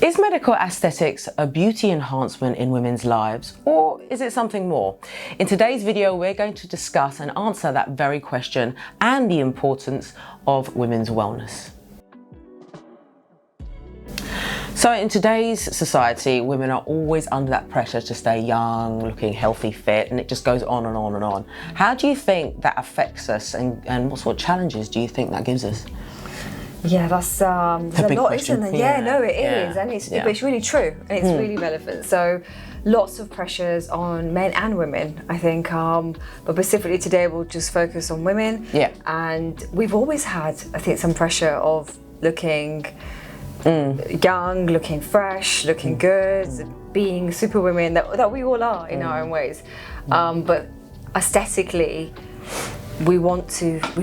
Is medical aesthetics a beauty enhancement in women's lives, or is it something more? In today's video, we're going to discuss and answer that very question and the importance of women's wellness. So in today's society, women are always under that pressure to stay young, looking healthy, fit, and it just goes on and on and on. How do you think that affects us, and what sort of challenges do you think that gives us? Yeah, that's there's a lot, question. isn't there? Yeah, no, it is, and it's really true, and it's really relevant. So, lots of pressures on men and women, I think. But specifically today, we'll just focus on women. Yeah. And we've always had, I think, some pressure of looking young, looking fresh, looking good, being super women that we all are in our own ways. But aesthetically, we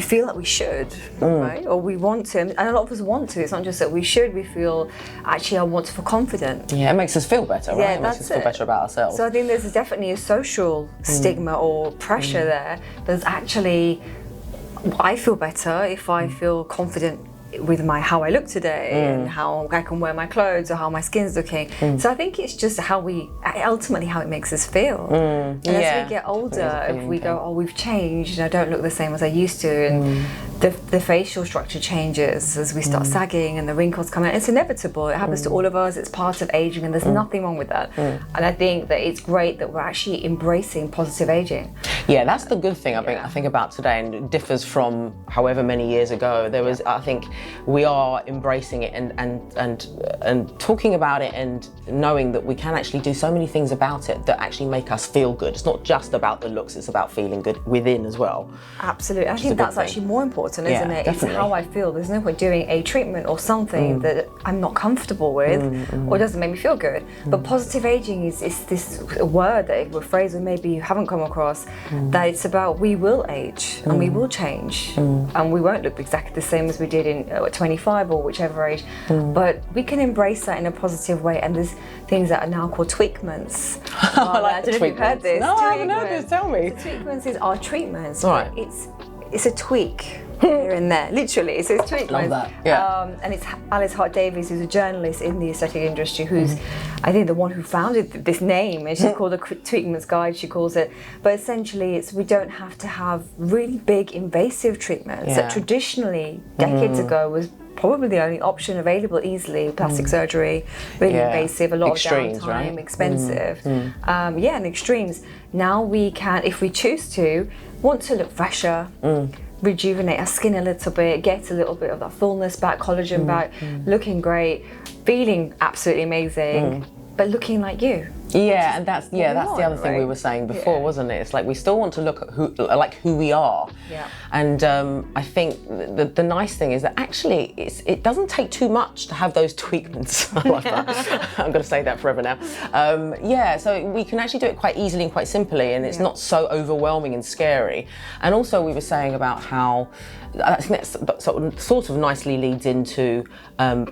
feel that we should, right? Or we want to, and a lot of us want to. It's not just that we should, we feel, actually, I want to feel confident. Yeah, it makes us feel better, right? Yeah, it makes us feel better about ourselves. So I think there's definitely a social stigma or pressure there. There's actually, I feel better if I feel confident with how I look today and how I can wear my clothes or how my skin's looking. So I think it's just ultimately how it makes us feel. And as we get older, if we go, oh, we've changed, and I don't look the same as I used to, and the facial structure changes as we start sagging and the wrinkles come out. It's inevitable. It happens to all of us. It's part of aging, and there's nothing wrong with that. And I think that it's great that we're actually embracing positive aging. Yeah, that's the good thing I think about today, and it differs from however many years ago. There was, I think, we are embracing it and talking about it and knowing that we can actually do so many things about it that actually make us feel good. It's not just about the looks, it's about feeling good within as well. Absolutely. I think that's actually more important, isn't it? Definitely. It's how I feel. There's no point doing a treatment or something that I'm not comfortable with or doesn't make me feel good. But positive aging is this word, a phrase that maybe you haven't come across, that it's about we will age and we will change and we won't look exactly the same as we did in 25 or whichever age, but we can embrace that in a positive way. And there's things that are now called tweakments. I don't know if you've heard this. No, I haven't heard this. Tell me. So tweakments are treatments. Right. It's a tweak here and there, literally. So it's treatments. Love that. Yeah. And it's Alice Hart-Davies, who's a journalist in the aesthetic industry, who's I think the one who founded this name, and she's called a Tweakments Guide, she calls it. But essentially, we don't have to have really big invasive treatments that traditionally, decades ago, was probably the only option available easily. Plastic surgery, really invasive, a lot extremes, of downtime, right? expensive. And extremes. Now we can, if we choose to, want to look fresher, rejuvenate our skin a little bit, get a little bit of that fullness back, collagen back, looking great, feeling absolutely amazing, but looking like you. Yeah, and that's the other thing we were saying before, wasn't it? It's like we still want to look at who we are. Yeah. And I think the nice thing is that actually it doesn't take too much to have those tweakments. I love that. I'm going to say that forever now. So we can actually do it quite easily and quite simply, and it's not so overwhelming and scary. And also we were saying about how I think that sort of nicely leads into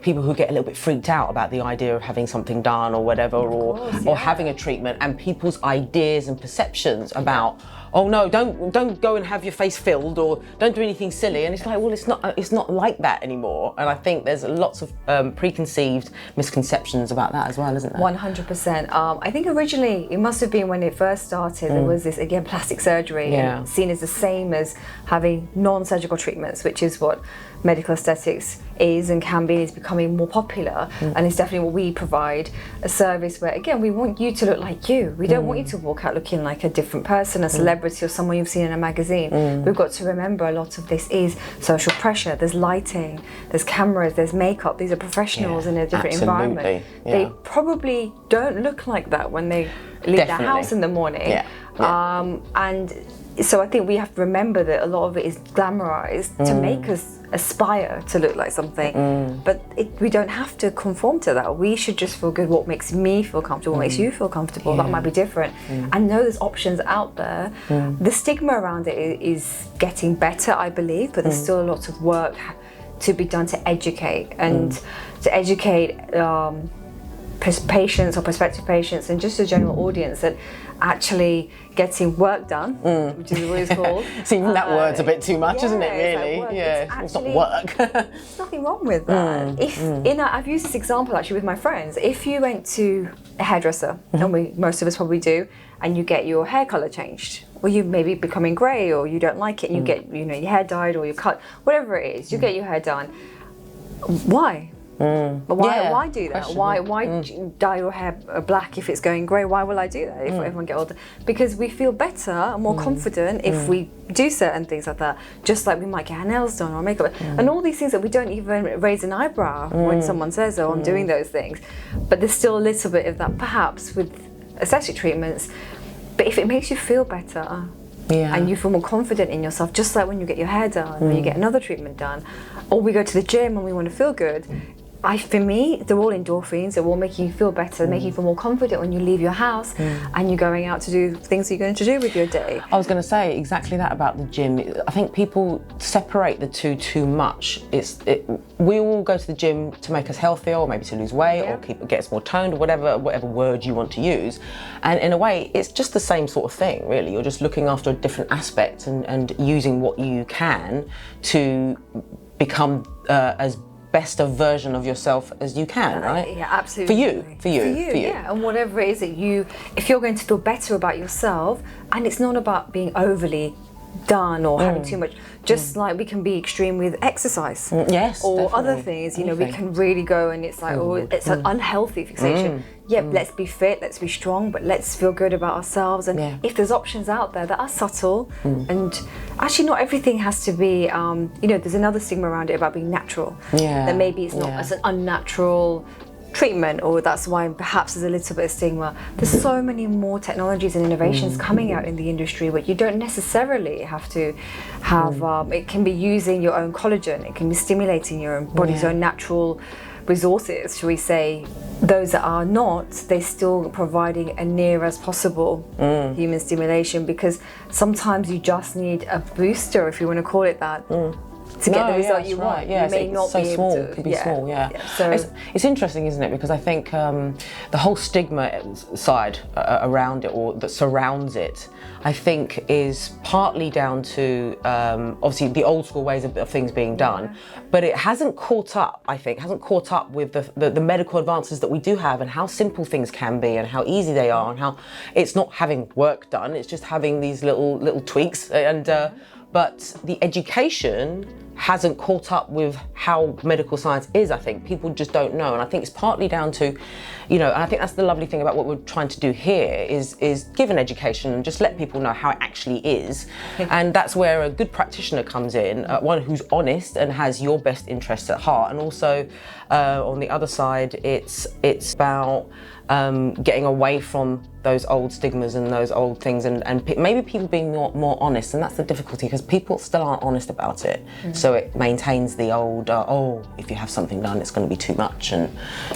people who get a little bit freaked out about the idea of having something done or whatever, or having a treatment, and people's ideas and perceptions about, oh no, don't go and have your face filled, or don't do anything silly. And it's like, well, it's not like that anymore. And I think there's lots of preconceived misconceptions about that as well, isn't there? 100%. I think originally it must have been when it first started, there was this, again, plastic surgery, and seen as the same as having non-surgical treatments, which is what medical aesthetics is and can be, is becoming more popular. And it's definitely what we provide, a service where, again, we want you to look like you. We don't want you to walk out looking like a different person, a celebrity or someone you've seen in a magazine. We've got to remember a lot of this is social pressure. There's lighting, there's cameras, there's makeup. These are professionals in a different environment. They probably don't look like that when they leave their house in the morning. And so I think we have to remember that a lot of it is glamorized to make us aspire to look like something, but we don't have to conform to that. We should just feel good. What makes me feel comfortable, what makes you feel comfortable, that might be different. And know there's options out there. The stigma around it is getting better, I believe, but there's still a lot of work to be done to educate, and to educate patients or prospective patients and just a general audience that actually getting work done, which is what it's called. So even that word's a bit too much, isn't it, really? It's not work. There's nothing wrong with that. I've used this example actually with my friends. If you went to a hairdresser, and most of us probably do, and you get your hair colour changed, or you maybe becoming grey, or you don't like it, and you get your hair dyed or your cut, whatever it is, you get your hair done. Why? But why do that? Why dye your hair black if it's going grey? Why will I do that if everyone get older? Because we feel better and more confident if we do certain things like that. Just like we might get our nails done or makeup, and all these things that we don't even raise an eyebrow when someone says, "Oh, I'm doing those things." But there's still a little bit of that, perhaps, with aesthetic treatments. But if it makes you feel better. And you feel more confident in yourself, just like when you get your hair done, or you get another treatment done, or we go to the gym and we want to feel good. For me, they're all endorphins. They're all making you feel better, making you feel more confident when you leave your house and you're going out to do things you're going to do with your day. I was going to say exactly that about the gym. I think people separate the two too much. We all go to the gym to make us healthier, or maybe to lose weight, or get us more toned, or whatever word you want to use. And in a way, it's just the same sort of thing, really. You're just looking after a different aspect and using what you can to become as best a version of yourself as you can, right? Yeah, absolutely. For you. Yeah. And whatever it is that if you're going to feel better about yourself, and it's not about being overly done or having too much, just like we can be extreme with exercise. Yes, or definitely. Other things, we can really go and it's like, it's an unhealthy fixation. Let's be fit, let's be strong, but let's feel good about ourselves. And if there's options out there that are subtle, and actually not everything has to be, there's another stigma around it about being natural. That maybe it's not as an unnatural treatment, or that's why perhaps there's a little bit of stigma. There's so many more technologies and innovations coming out in the industry where you don't necessarily have to have, it can be using your own collagen, it can be stimulating your own body's own natural resources, shall we say. Those that are not, they're still providing a near as possible human stimulation, because sometimes you just need a booster, if you want to call it that, to get the result you want. Yeah, you may not so be small. able to. It can be small. So it's interesting, isn't it? Because I think the whole stigma side around it, or that surrounds it, I think is partly down to obviously the old school ways of things being done, but it hasn't caught up. I think hasn't caught up with the medical advances that we do have, and how simple things can be, and how easy they are, and how it's not having work done. It's just having these little tweaks, and but the education hasn't caught up with how medical science is. I think people just don't know, and I think it's partly down to, and I think that's the lovely thing about what we're trying to do here is give an education and just let people know how it actually is. And that's where a good practitioner comes in, one who's honest and has your best interests at heart. And also on the other side, it's about getting away from those old stigmas and those old things, and maybe people being more honest. And that's the difficulty, because people still aren't honest about it. So it maintains the old, if you have something done, it's going to be too much, and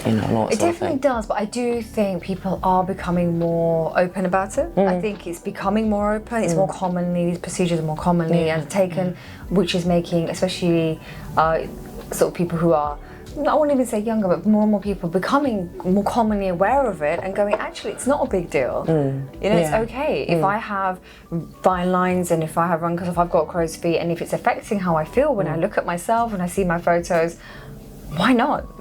all that it definitely does. But I do think people are becoming more open about it. I think it's becoming more open. It's more commonly, these procedures are more commonly undertaken, which is making, especially sort of people who are, I won't even say younger, but more and more people becoming more commonly aware of it and going, actually, it's not a big deal. It's okay. If I have fine lines, and if I have wrinkles, if I've got crow's feet, and if it's affecting how I feel when I look at myself and I see my photos, why not?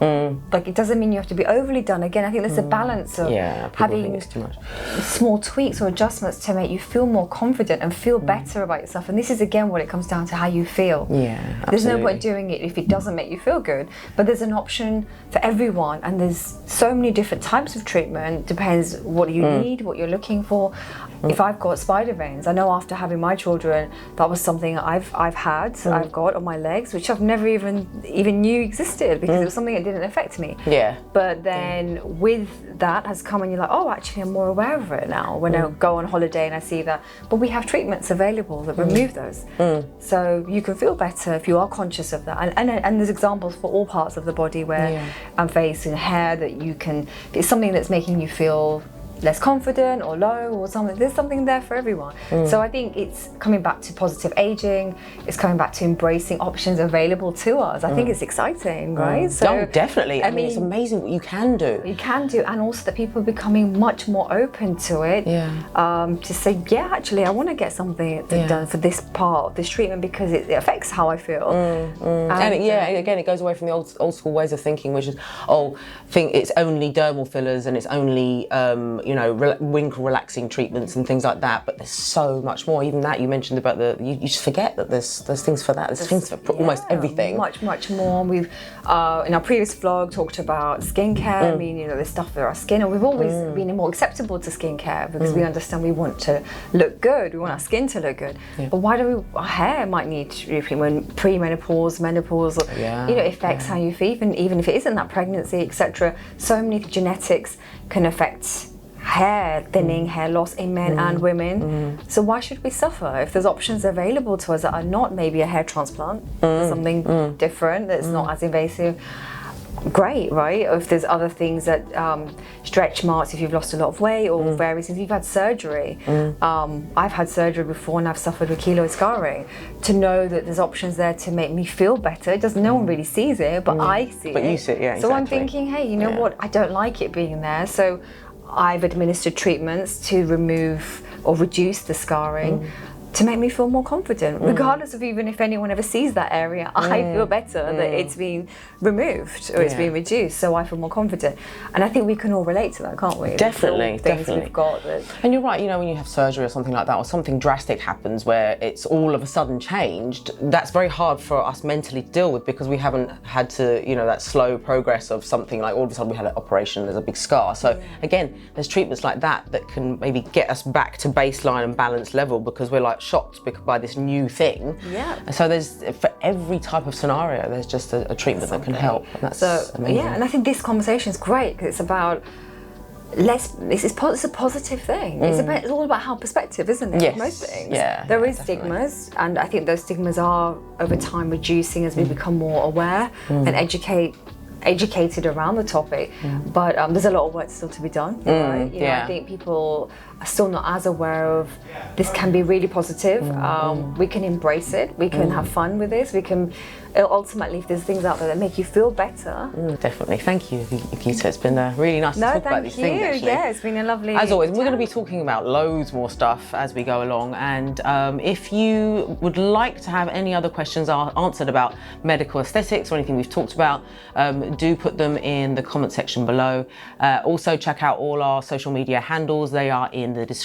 Like, it doesn't mean you have to be overly done. Again, I think there's a balance of having small tweaks or adjustments to make you feel more confident and feel better about yourself. And this is, again, what it comes down to, how you feel. There's no point doing it if it doesn't make you feel good. But there's an option for everyone, and there's so many different types of treatment. Depends what you need, what you're looking for. If I've got spider veins, I know after having my children, that was something I've got on my legs, which I've never even knew existed, because it was something that didn't affect me. But then with that has come, and you're like, oh, actually I'm more aware of it now when I go on holiday and I see that. But we have treatments available that remove those. So you can feel better if you are conscious of that. And there's examples for all parts of the body where, and face and hair, that you can, if it's something that's making you feel less confident or low or something. There's something there for everyone. So I think it's coming back to positive aging. It's coming back to embracing options available to us. I think it's exciting, right? So definitely. I mean, it's amazing what you can do. You can do, and also that people are becoming much more open to it. To say, yeah, actually, I want to get something done for this part of this treatment because it affects how I feel. And again, it goes away from the old school ways of thinking, which is, think it's only dermal fillers and it's only wrinkle relaxing treatments and things like that. But there's so much more. Even that you mentioned about you just forget that there's things for that. There's things for almost everything. Much more. We've in our previous vlog talked about skincare. I mean, there's stuff for our skin, and we've always been more acceptable to skincare because we understand we want to look good. We want our skin to look good. But why do our hair might need treatment? Pre-menopause, menopause, affects how you feel, even if it isn't that pregnancy, etc. So many genetics can affect hair thinning, hair loss in men and women. So why should we suffer if there's options available to us that are not maybe a hair transplant, something different that's not as invasive? Great, right? Or if there's other things that stretch marks, if you've lost a lot of weight or various things, you've had surgery. I've had surgery before and I've suffered with keloid scarring. To know that there's options there to make me feel better, no one really sees it, but I see it. But you see it, yeah, So exactly. I'm thinking, hey, you know what? I don't like it being there. So I've administered treatments to remove or reduce the scarring to make me feel more confident, regardless of even if anyone ever sees that area. I feel better that it's been removed or it's been reduced, so I feel more confident. And I think we can all relate to that, can't we? Definitely, definitely. We've got that. And you're right, when you have surgery or something like that, or something drastic happens where it's all of a sudden changed, that's very hard for us mentally to deal with because we haven't had to, that slow progress of something like all of a sudden we had an operation, there's a big scar. So again, there's treatments like that can maybe get us back to baseline and balanced level because we're like shocked by this new thing. And so there's, for every type of scenario, there's just a treatment that can help. And that's amazing. And I think this conversation is great because it's about it's a positive thing. It's all about how perspective, isn't it? Yes. Most things. There is stigmas, and I think those stigmas are over time reducing as we become more aware and educated around the topic, but there's a lot of work still to be done, right? I think people are still not as aware of this can be really positive. We can embrace it, we can have fun with this, we can ultimately, if there's things out there that make you feel better. Definitely. Thank you, Yogeeta. It's been really nice to talk about these things, actually. Yeah, it's been a lovely As always, we're going to be talking about loads more stuff as we go along, and if you would like to have any other questions answered about medical aesthetics or anything we've talked about, do put them in the comment section below. Also check out all our social media handles. They are in the description.